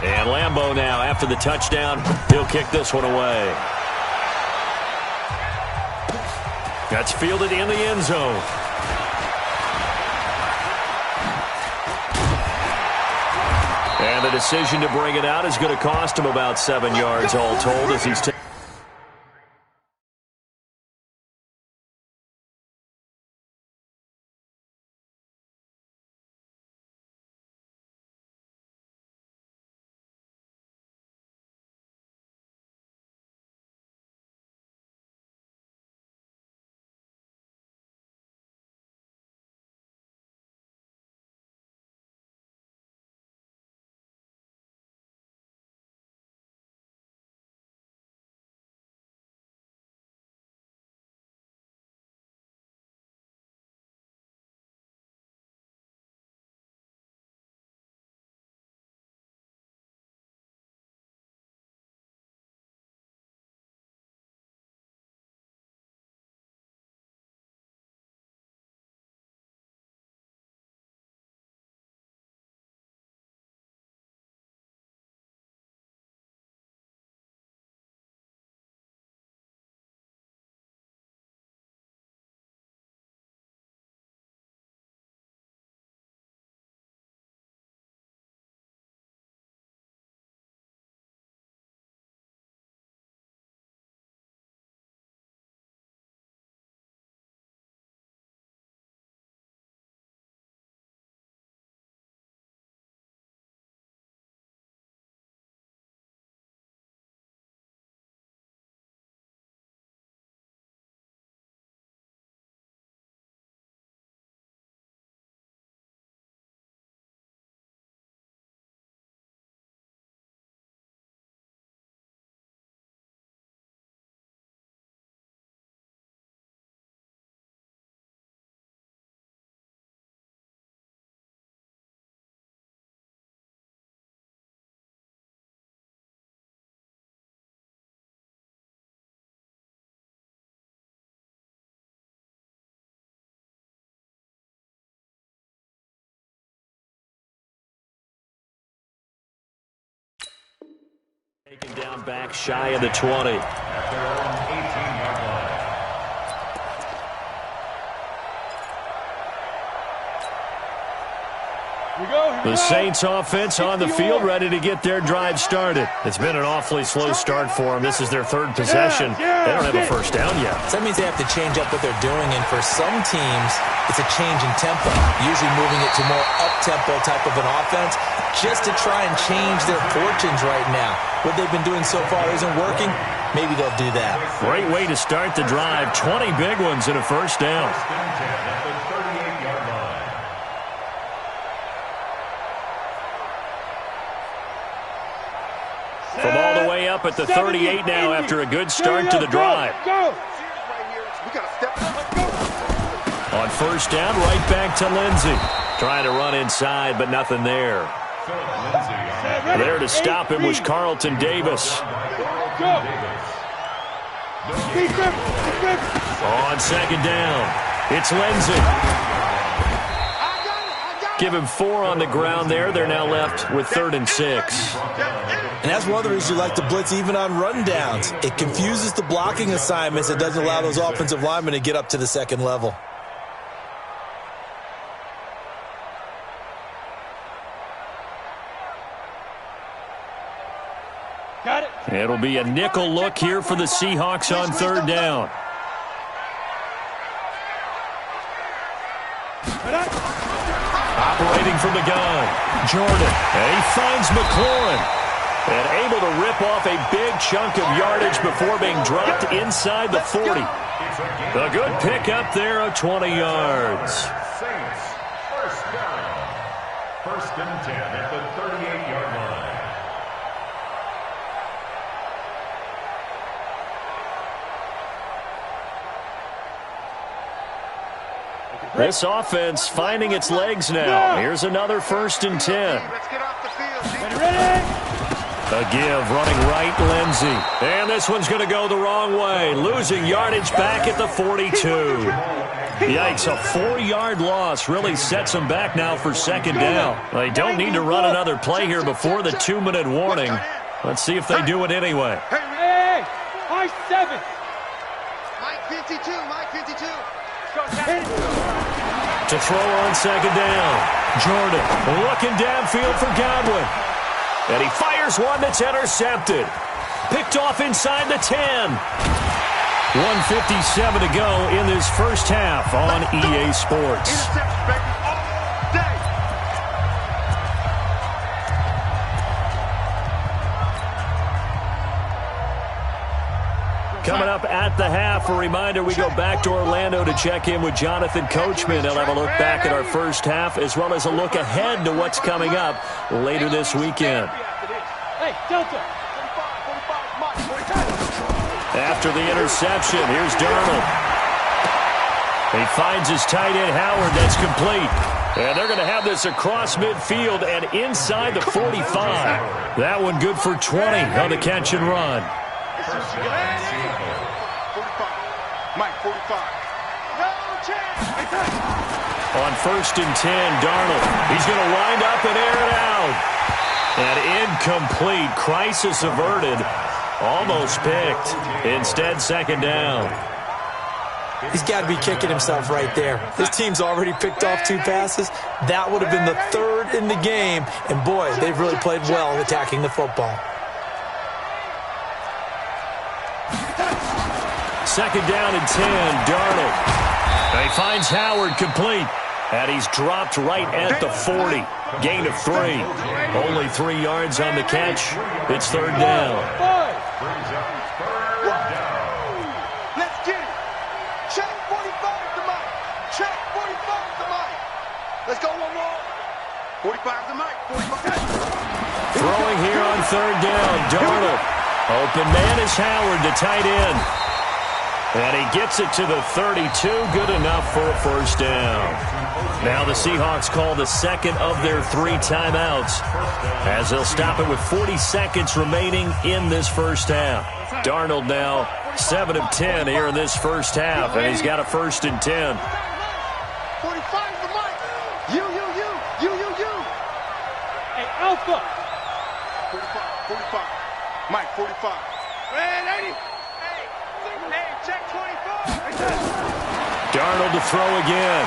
And Lambeau now, after the touchdown, he'll kick this one away. That's fielded in the end zone. And the decision to bring it out is going to cost him about 7 yards all told as he's taken down back shy of the 20. The Saints offense on the field, ready to get their drive started. It's been an awfully slow start for them. This is their third possession. They don't have a first down yet. So that means they have to change up what they're doing, and for some teams, it's a change in tempo, usually moving it to more up-tempo type of an offense, just to try and change their fortunes right now. What they've been doing so far isn't working. Maybe they'll do that. Great way to start the drive. 20 big ones and a first down. From all the way up at the 38 now after a good start to the drive. On first down, right back to Lindsey. Trying to run inside, but nothing there. There to stop him was Carlton Davis. On second down, it's Lindsey. Give him 4 on the ground there. They're now left with 3rd and 6. And that's one of the reasons you like to blitz even on rundowns. It confuses the blocking assignments. It doesn't allow those offensive linemen to get up to the second level. Got it. It'll be a nickel look here for the Seahawks on 3rd down. Operating from the gun, Jordan. And he finds McLaurin. And able to rip off a big chunk of yardage before being dropped inside the 40. A good pickup there of 20 yards. Saints, first down. 1st and 10 at the 38-yard line. This offense finding its legs now. Here's another 1st and 10. Let's get off the field. Ready? A give, running right, Lindsey. And this one's going to go the wrong way, losing yardage back at the 42. Yikes, a 4-yard loss really sets them back now for second down. They don't need to run another play here before the 2-minute warning. Let's see if they do it anyway. Hey, Mike 7. Mike 52, Mike 52. To throw on second down. Jordan looking downfield for Godwin. And he fires one that's intercepted. Picked off inside the 10. 1:57 to go in this first half on EA Sports. Interception, baby, all day. Coming up at the half, a reminder, we go back to Orlando to check in with Jonathan Coachman. He'll have a look back at our first half as well as a look ahead to what's coming up later this weekend. Hey, Delta. After the interception, here's Darnold. He finds his tight end, Howard. That's complete. And they're going to have this across midfield and inside the 45. That one good for 20 on the catch and run. 45. Mike, 45. No chance. On 1st and 10, Darnold. He's going to wind up and air it out. And incomplete. Crisis averted. Almost picked. Instead, second down. He's got to be kicking himself right there. His team's already picked off 2 passes. That would have been the 3rd in the game. And, boy, they've really played well attacking the football. Second down and 10, Darnold. He finds Howard complete. And he's dropped right at the 40. Gain of 3. Only 3 yards on the catch. It's 3rd down. Let's get it. Check 45 to Mike. Check 45 to Mike. Let's go one more. 45 to Mike. 45. Throwing here on 3rd down, Darnold. Open man is Howard, the tight end. And he gets it to the 32. Good enough for a first down. Now the Seahawks call the second of their 3 timeouts as they'll stop it with 40 seconds remaining in this first half. Darnold now 7 of 10 here in this first half, and he's got a 1st and 10. 45 to Mike. You. Hey, Alpha. 45. Mike, 45. Man, 80. Hey, check 25. Darnold to throw again.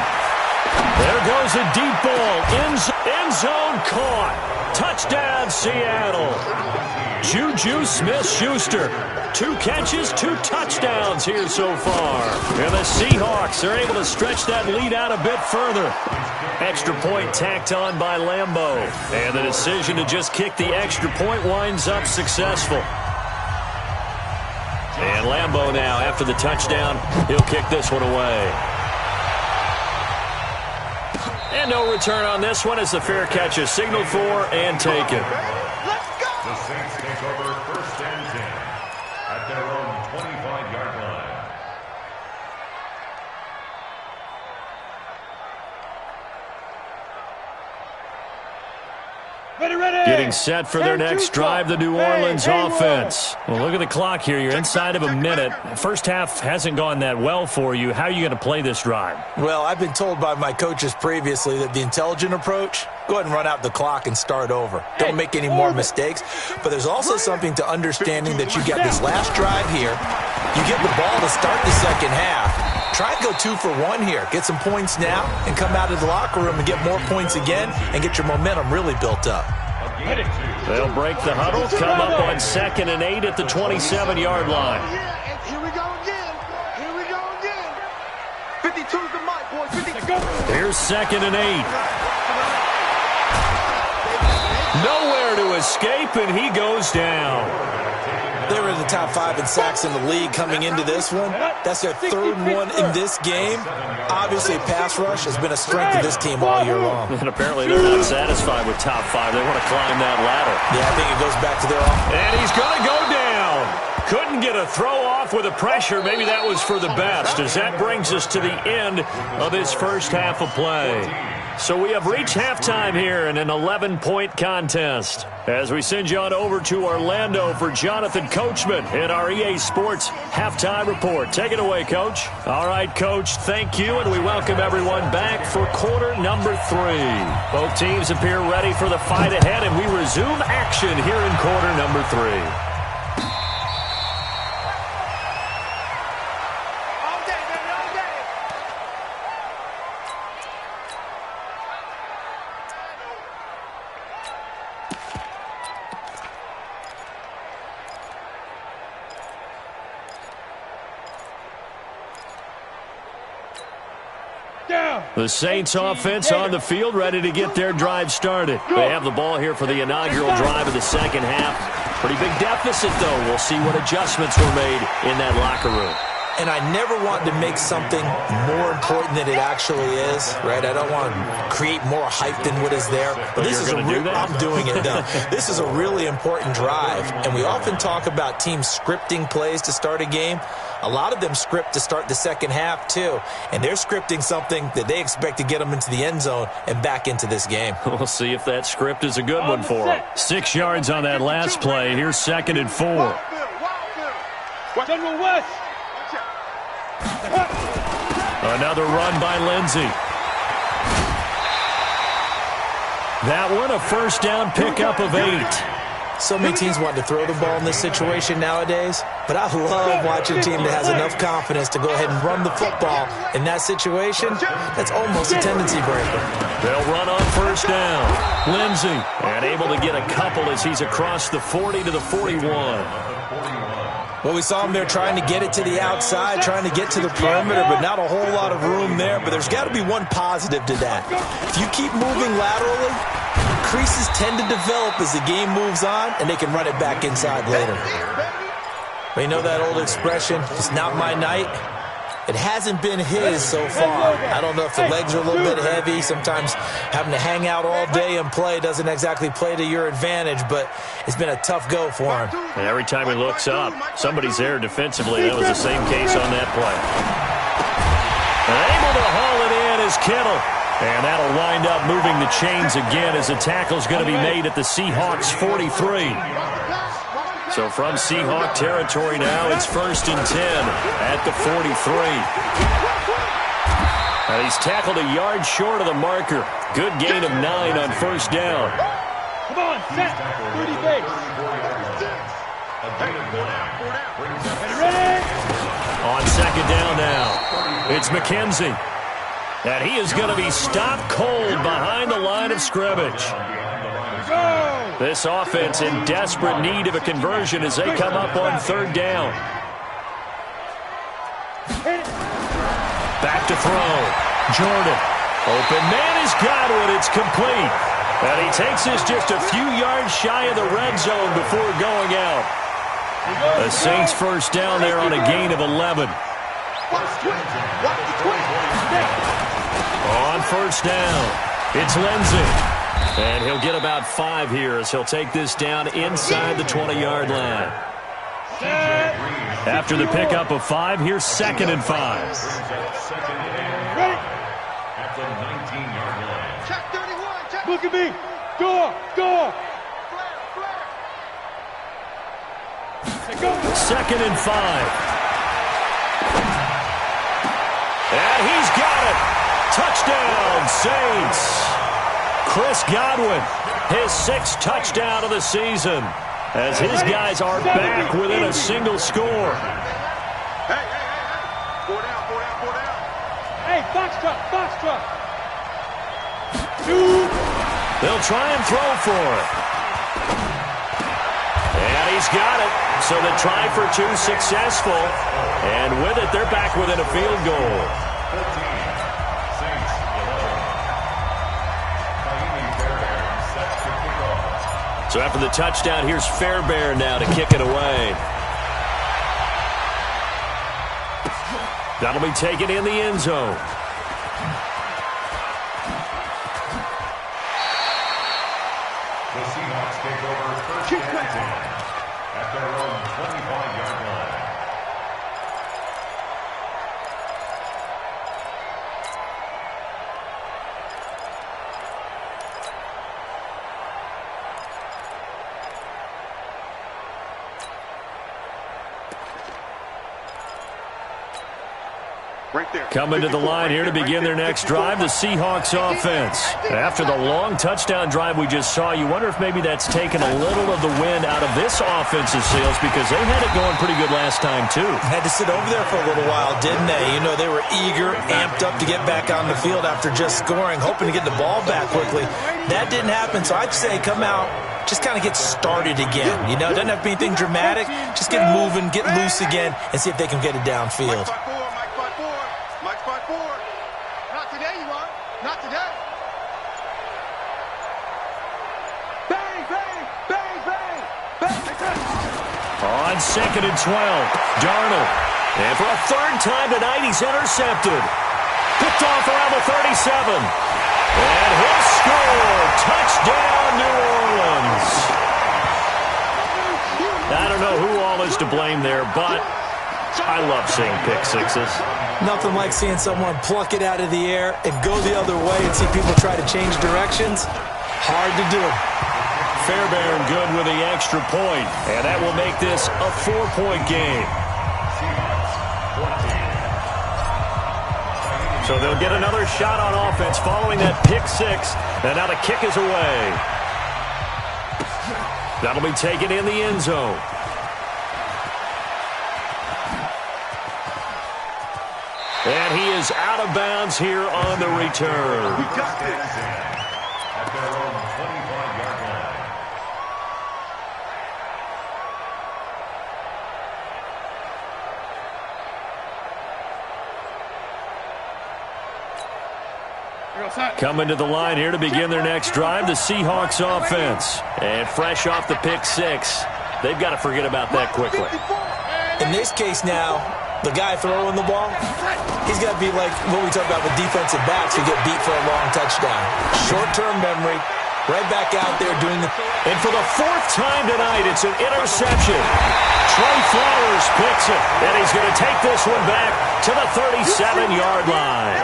There goes a deep ball. End zone caught. Touchdown, Seattle. Juju Smith-Schuster. 2 catches, 2 touchdowns here so far. And the Seahawks are able to stretch that lead out a bit further. Extra point tacked on by Lambeau. And the decision to just kick the extra point winds up successful. And Lambeau now, after the touchdown, he'll kick this one away. And no return on this one as the fair catch is signaled for and taken. Let's go. The Saints take over 1st and 10 at their own 25-yard line. Ready. Getting set for their next drive, the New Orleans offense. Well, look at the clock here. You're inside of a minute. First half hasn't gone that well for you. How are you going to play this drive? Well, I've been told by my coaches previously that the intelligent approach, go ahead and run out the clock and start over. Don't make any more mistakes. But there's also something to understanding that you got this last drive here. You get the ball to start the second half. Try and go 2 for 1 here. Get some points now and come out of the locker room and get more points again and get your momentum really built up. They'll break the huddle, come up on 2nd and 8 at the 27-yard line. Yeah, here we go again. 52's the Mike, boys. 52. Here's 2nd and 8. Nowhere to escape, and he goes down. They were in the top 5 in sacks in the league coming into this one. That's their 3rd one in this game. Obviously, pass rush has been a strength of this team all year long. And apparently they're not satisfied with top 5. They want to climb that ladder. Yeah, I think it goes back to their offense. And he's going to go down. Couldn't get a throw off with the pressure. Maybe that was for the best, as that brings us to the end of this first half of play. So we have reached halftime here in an 11-point contest. As we send you on over to Orlando for Jonathan Coachman in our EA Sports Halftime Report. Take it away, Coach. All right, Coach, thank you, and we welcome everyone back for quarter number 3. Both teams appear ready for the fight ahead, and we resume action here in quarter number 3. The Saints offense on the field, ready to get their drive started. They have the ball here for the inaugural drive of the second half. Pretty big deficit, though. We'll see what adjustments were made in that locker room. And I never want to make something more important than it actually is, right? I don't want to create more hype than what is there. But this is I'm doing it now. This is a really important drive. And we often talk about teams scripting plays to start a game. A lot of them script to start the second half, too. And they're scripting something that they expect to get them into the end zone and back into this game. We'll see if that script is a good one for them. 6 yards on that last play. Here's 2nd and 4. General West. Another run by Lindsey. That one, a first down pickup of 8. So many teams want to throw the ball in this situation nowadays, but I love watching a team that has enough confidence to go ahead and run the football in that situation. That's almost a tendency breaker. They'll run on first down. Lindsey, and able to get a couple as he's across the 40 to the 41. Well, we saw him there trying to get it to the outside, trying to get to the perimeter, but not a whole lot of room there. But there's got to be one positive to that. If you keep moving laterally, creases tend to develop as the game moves on, and they can run it back inside later. But you know that old expression, it's not my night? It hasn't been his so far. I don't know if the legs are a little bit heavy. Sometimes having to hang out all day and play doesn't exactly play to your advantage, but it's been a tough go for him. And every time he looks up, somebody's there defensively. That was the same case on that play. And able to haul it in is Kittle. And that'll wind up moving the chains again as the tackle's going to be made at the Seahawks 43. So from Seahawk territory now, it's 1st and 10 at the 43. And he's tackled a yard short of the marker. Good gain of 9 on first down. Come on, set. 30 base. Ready? On second down now, it's McKenzie. And he is going to be stopped cold behind the line of scrimmage. This offense in desperate need of a conversion as they come up on 3rd down. Back to throw. Jordan. Open man is Godwin. It's complete. And he takes this just a few yards shy of the red zone before going out. The Saints first down there on a gain of 11. On first down, it's Lindsey. And he'll get about 5 here as he'll take this down inside the 20-yard line. After the pickup of 5, here's 2nd and 5. At the 19-yard line. Check 31. Check. Look at me. Go. 2nd and 5. And he's got it. Touchdown, Saints. Chris Godwin, his 6th touchdown of the season, as his guys are back within a single score. Hey. 4 down. Hey, box truck. They'll try and throw for it. And he's got it. So the try for 2 successful. And with it, they're back within a field goal. So after the touchdown, here's Fairbairn now to kick it away. That'll be taken in the end zone. The Seahawks take over 1st and 10 at their own 25-yard line. Right there. Coming to the line here to begin their next drive, the Seahawks offense. After the long touchdown drive we just saw, you wonder if maybe that's taken a little of the wind out of this offensive sails because they had it going pretty good last time, too. Had to sit over there for a little while, didn't they? You know, they were eager, amped up to get back on the field after just scoring, hoping to get the ball back quickly. That didn't happen, so I'd say come out, just kind of get started again. You know, it doesn't have to be anything dramatic. Just get moving, get loose again, and see if they can get it downfield. Mike 5-4. Not today, you are. Not today. Bang, bang, bang, bang. On 2nd and 12, Darnold. And for a third time tonight, he's intercepted. Picked off around the 37. And he'll score. Touchdown, New Orleans. I don't know who all is to blame there, but I love seeing pick sixes. Nothing like seeing someone pluck it out of the air and go the other way and see people try to change directions. Hard to do. Fairbairn good with the extra point, and that will make this a 4-point game. So they'll get another shot on offense following that pick six, and now the kick is away. That'll be taken in the end zone. And he is out of bounds here on the return. We got this. At their own 25-yard line. Coming to the line here to begin their next drive, the Seahawks offense. And fresh off the pick six, they've got to forget about that quickly. In this case now, the guy throwing the ball, he's got to be like what we talk about with defensive backs who get beat for a long touchdown. Short-term memory, right back out there doing the... And for the fourth time tonight, it's an interception. Trey Flowers picks it, and he's going to take this one back to the 37-yard line.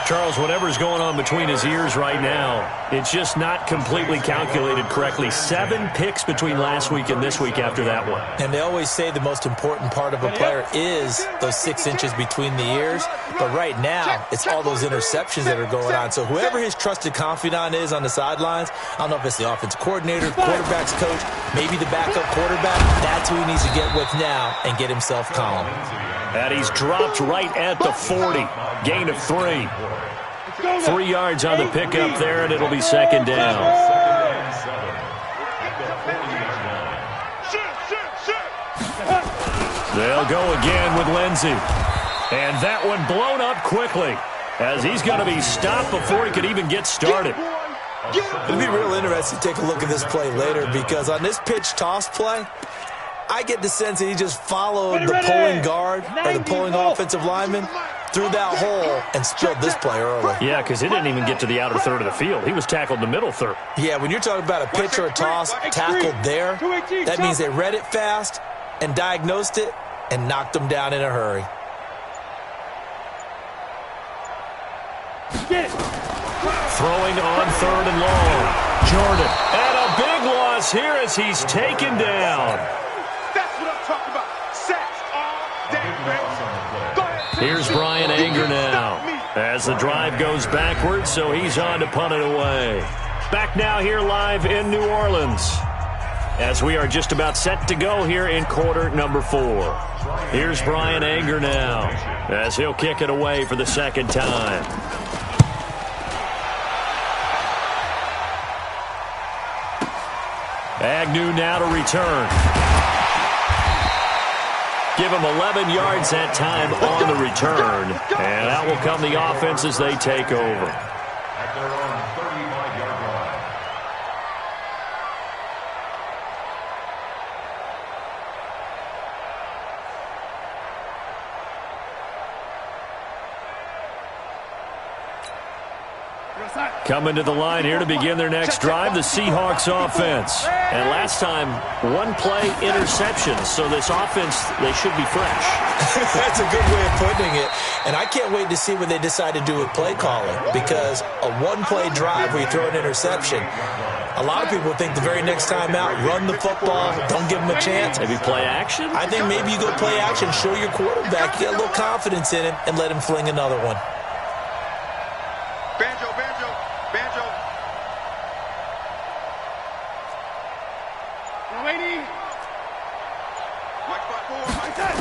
Charles, whatever's going on between his ears right now, it's just not completely calculated correctly. 7 picks between last week and this week after that one. And they always say the most important part of a player is those 6 inches between the ears. But right now, it's all those interceptions that are going on. So whoever his trusted confidant is on the sidelines, I don't know if it's the offensive coordinator, quarterback's coach, maybe the backup quarterback, that's who he needs to get with now and get himself calm. And he's dropped right at the 40. Gain of 3. 3 yards on the pickup there, and it'll be second down. They'll go again with Lindsey. And that one blown up quickly as he's going to be stopped before he could even get started. It'll be real interesting to take a look at this play later because on this pitch toss play, I get the sense that he just followed the pulling guard or the pulling offensive lineman through that hole and spilled this play early. Yeah, because he didn't even get to the outer third of the field. He was tackled in the middle third. Yeah, when you're talking about a pitch or a toss tackled there, that means they read it fast and diagnosed it and knocked him down in a hurry. Throwing on 3rd and long. Jordan. And a big loss here as he's taken down. That's what I'm talking about. Sacks all day, man. Go ahead. Here's Brian Anger now as the drive goes backwards, so he's on to punt it away. Back now here live in New Orleans as we are just about set to go here in quarter number 4. Here's Brian Anger now as he'll kick it away for the second time. Agnew now to return. Give him 11 yards that time on the return. And out will come the offense as they take over. At their own 35-yard line. Coming to the line here to begin their next drive, the Seahawks offense. And last time, 1 play interception, so this offense, they should be fresh. That's a good way of putting it. And I can't wait to see what they decide to do with play calling because a 1-play drive where you throw an interception, A lot of people think the very next time out, run the football, don't give him a chance. Maybe play action? I think maybe you go play action, show your quarterback, get a little confidence in him, and let him fling another one. Banjo, banjo, banjo. Lady. Mike 5-4, Mike 10.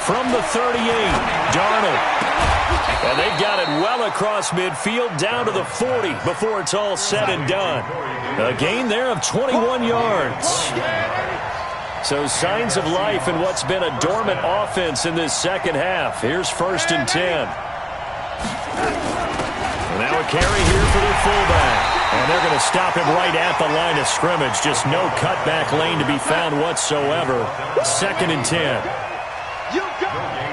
From the 38, Darnold. And they've got it well across midfield down to the 40 before it's all said and done. A gain there of 21 yards. So signs of life in what's been a dormant offense in this second half. Here's 1st and 10. Now a carry here for their fullback. And they're going to stop him right at the line of scrimmage. Just no cutback lane to be found whatsoever. 2nd and 10. You got it.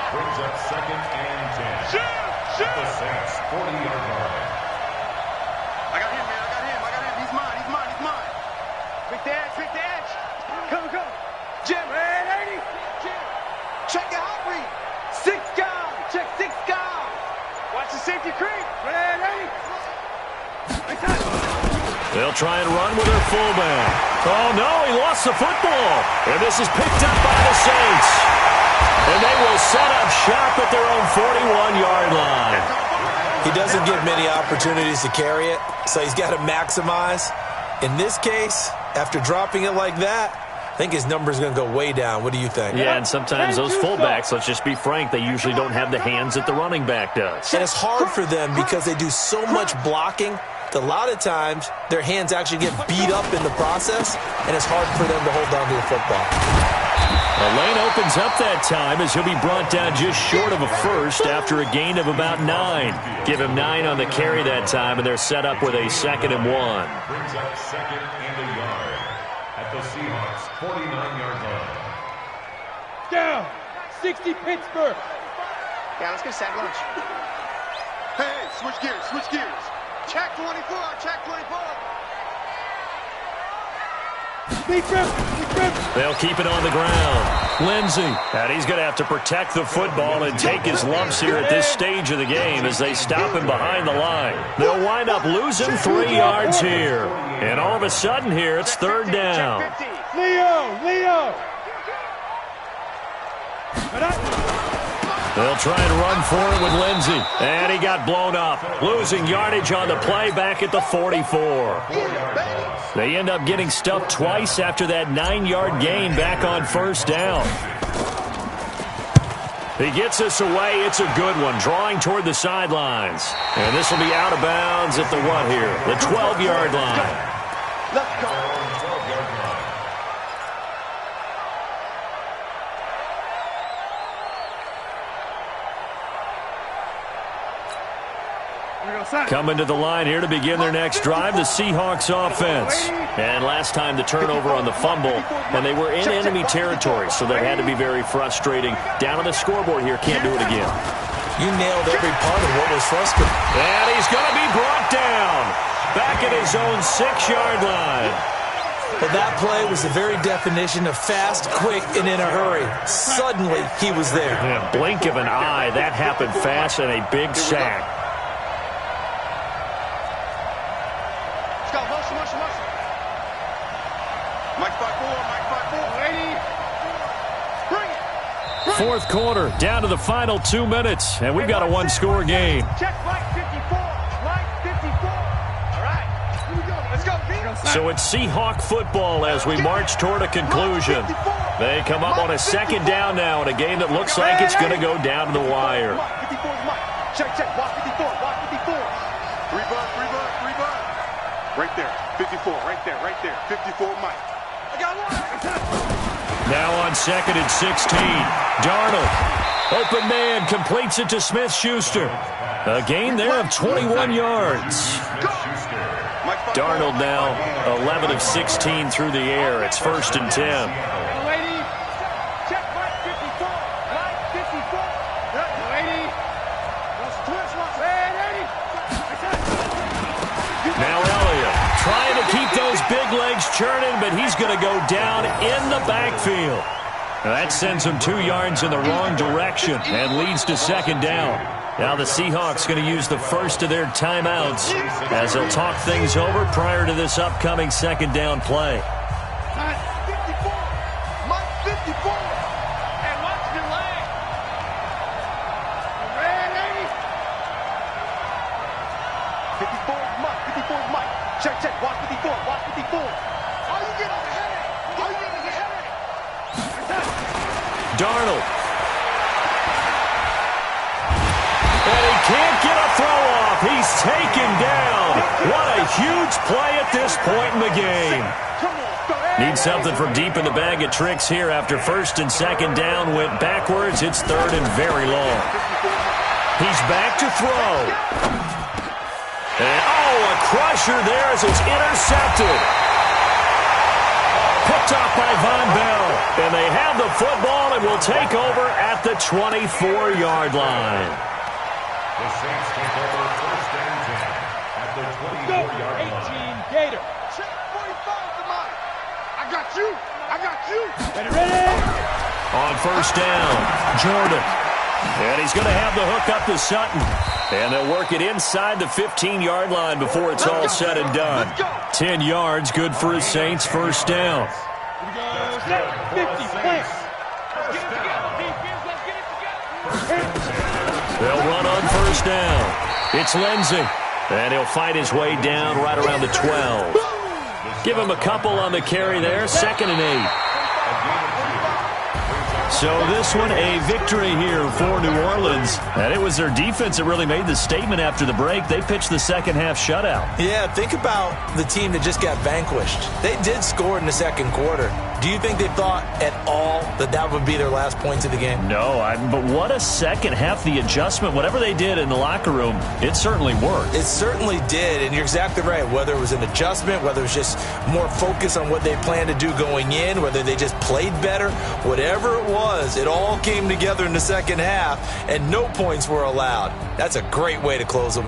Brings up 2nd and 10. Shoot, shoot. The Saints 40-yard line. I got him, man. I got him. I got him. He's mine. He's mine. He's mine. Quick the edge. Quick the edge. Come. Jim. Red 80. Jim. Check your hot read. 6 guys. Check 6 guys. Watch the safety creep. Red 80. Big time. They'll try and run with their fullback. Oh, no, he lost the football. And this is picked up by the Saints. And they will set up shop at their own 41-yard line. He doesn't get many opportunities to carry it, so he's got to maximize. In this case, after dropping it like that, I think his number's going to go way down. What do you think? Yeah, and sometimes those fullbacks, let's just be frank, they usually don't have the hands that the running back does. And it's hard for them because they do so much blocking that a lot of times their hands actually get beat up in the process, and it's hard for them to hold on to the football. The lane opens up that time as he'll be brought down just short of a first after a gain of about 9. Give him 9 on the carry that time, and they're set up with a 2nd and 1. Brings up 2nd and a yard at the Seahawks 49-yard line. Down. 60 Pittsburgh. Yeah, let's get sack lunch. Hey, switch gears. Switch gears. Check 24. Check 24. They'll keep it on the ground. Lindsey, and he's going to have to protect the football and take his lumps here at this stage of the game as they stop him behind the line. They'll wind up losing 3 yards here. And all of a sudden here, it's 3rd down. Leo. They'll try and run for it with Lindsey. And he got blown up. Losing yardage on the play back at the 44. They end up getting stuffed twice after that 9-yard gain back on 1st down. He gets us away. It's a good one. Drawing toward the sidelines. And this will be out of bounds at the what here? The 12-yard line. Let's go. Coming to the line here to begin their next drive, the Seahawks offense. And last time the turnover on the fumble, and they were in enemy territory, so that had to be very frustrating. Down on the scoreboard here, can't do it again. You nailed every part of what was frustrating. And he's going to be brought down back at his own 6-yard line. But that play was the very definition of fast, quick, and in a hurry. Suddenly, he was there. In a blink of an eye, that happened fast and a big sack. Fourth quarter, down to the final 2 minutes, and we've got a 1-score game. Check Mike 54. Mike 54. All right. Here we go. Let's go. So it's Seahawk football as we march toward a conclusion. They come up on a 2nd down now in a game that looks like it's going to go down to the wire. 54 is Mike. Check. Watch 54. Watch 54. 3 bud. Right there. 54. Right there. 54 Mike. I got one. Now on 2nd and 16. Darnold. Open man completes it to Smith-Schuster. A gain there of 21 yards. Darnold now 11 of 16 through the air. It's 1st and 10. Now Elliott trying to keep those big legs churning, but he's going to go down in the backfield. Now that sends him 2 yards in the wrong direction and leads to 2nd down. Now the Seahawks going to use the first of their timeouts as they'll talk things over prior to this upcoming second down play. 54. Mike 54. And watch your leg. Ready? 54 is Mike. 54 is Mike. Check, check. Watch 54. Watch 54. Are you getting a headache? Are you getting a headache? Darnold. And he can't get a throw off. He's taken down. What a huge play at this point in the game. Need something from deep in the bag of tricks here after first and second down went backwards. It's third and very long. He's back to throw. And, a crusher there as it's intercepted. Picked up by Von Bell. And they have the football and will take over at the 24-yard line. The Saints take over first and 10 at the 24-yard line. 18 Gator. Check 45 to Mike. I got you. I got you. Ready? On first down, Jordan. And he's going to have the hook up to Sutton. And they'll work it inside the 15-yard line before it's all said and done. 10 yards, good for his Saints first down. Here we go. 50, plant. Let's get it together, defense. Let's get it together. They'll run on first down. It's Lindsey. And he'll fight his way down right around the 12. Give him a couple on the carry there. 2nd and 8. So this one, a victory here for New Orleans. And it was their defense that really made the statement after the break. They pitched the second half shutout. Yeah, think about the team that just got vanquished. They did score in the second quarter. Do you think they thought at all that that would be their last points of the game? No, but what a second half. The adjustment, whatever they did in the locker room, it certainly worked. It certainly did, and you're exactly right. Whether it was an adjustment, whether it was just more focus on what they planned to do going in, whether they just played better, whatever it was, it all came together in the second half, and no points were allowed. That's a great way to close them